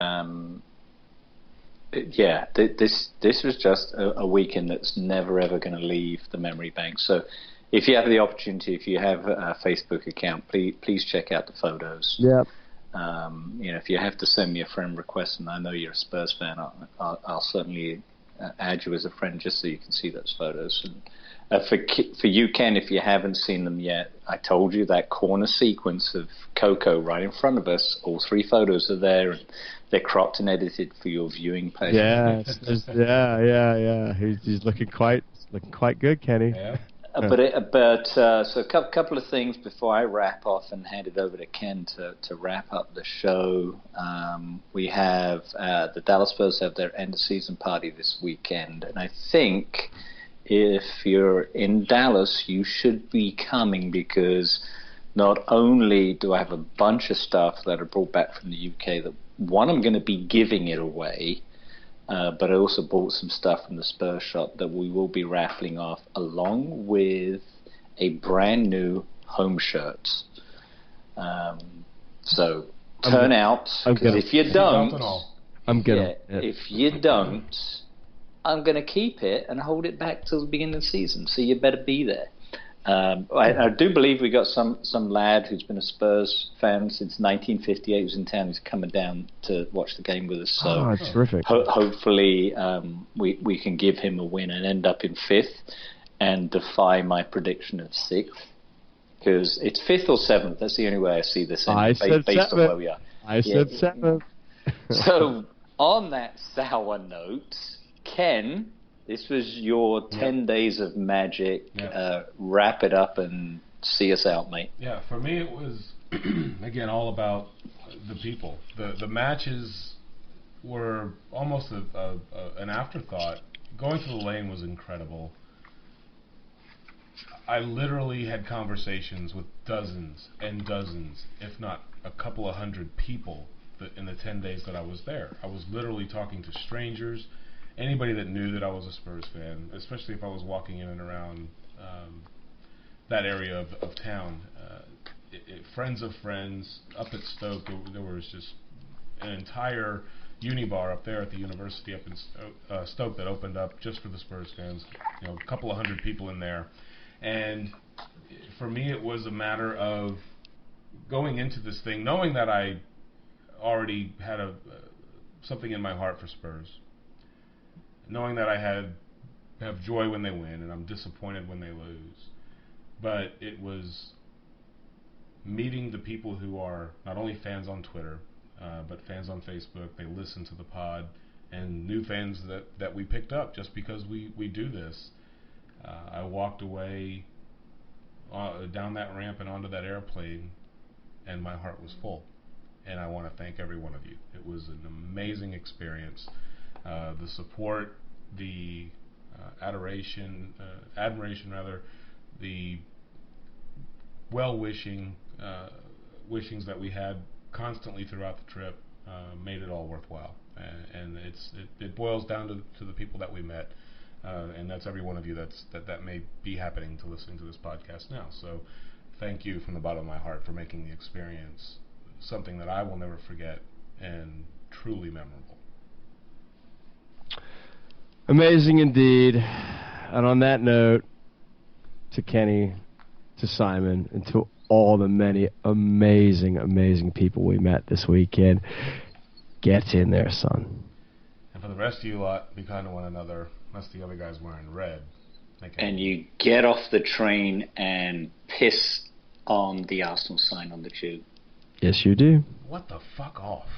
Um, this was just a weekend that's never ever going to leave the memory bank. So, if you have the opportunity, if you have a Facebook account, please check out the photos. Yep. If you have to send me a friend request, and I know you're a Spurs fan, I'll certainly add you as a friend just so you can see those photos. And for you, Ken, if you haven't seen them yet, I told you that corner sequence of Coco right in front of us. All three photos are there, and they're cropped and edited for your viewing pleasure. Yeah. He's looking quite good, Kenny. Yeah. So a couple of things before I wrap off and hand it over to Ken to wrap up the show. We have the Dallas Spurs have their end of season party this weekend, and I think if you're in Dallas, you should be coming, because not only do I have a bunch of stuff that I brought back from the UK that one, I'm going to be giving it away. But I also bought some stuff from the Spurs shop that we will be raffling off, along with a brand new home shirt. So turn out, because if you don't, if you don't, I'm going to keep it and hold it back till the beginning of the season. So you better be there. I do believe we got some lad who's been a Spurs fan since 1958 who's in town. He's coming down to watch the game with us. So terrific. Hopefully we can give him a win and end up in 5th and defy my prediction of 6th. Because it's 5th or 7th. That's the only way I see this based on where we are. I said 7th. So on that sour note, Ken, this was your 10 days of magic. Wrap it up and see us out, mate. Yeah, for me it was, again, all about the people. The matches were almost an afterthought. Going to the lane was incredible. I literally had conversations with dozens and dozens, if not a couple of hundred people in the 10 days that I was there. I was literally talking to strangers, anybody that knew that I was a Spurs fan, especially if I was walking in and around that area of town. Friends of friends up at Stoke, there was just an entire Unibar up there at the university up in Stoke that opened up just for the Spurs fans. A couple of hundred people in there. And for me, it was a matter of going into this thing, knowing that I already had something in my heart for Spurs, knowing that I have joy when they win and I'm disappointed when they lose. But it was meeting the people who are not only fans on Twitter, but fans on Facebook. They listen to the pod, and new fans that we picked up just because we do this. I walked away down that ramp and onto that airplane, and my heart was full. And I want to thank every one of you. It was an amazing experience. The support, the admiration, the well-wishings that we had constantly throughout the trip made it all worthwhile. And it boils down to the people that we met. And that's every one of you that may be happening to listening to this podcast now. So thank you from the bottom of my heart for making the experience something that I will never forget and truly memorable. Amazing indeed. And on that note, to Kenny, to Simon, and to all the many amazing people we met this weekend, get in there, son. And for the rest of you lot, be kind to one another. Unless the other guy's wearing red. And you get off the train and piss on the Arsenal sign on the tube. Yes, you do. What the fuck off?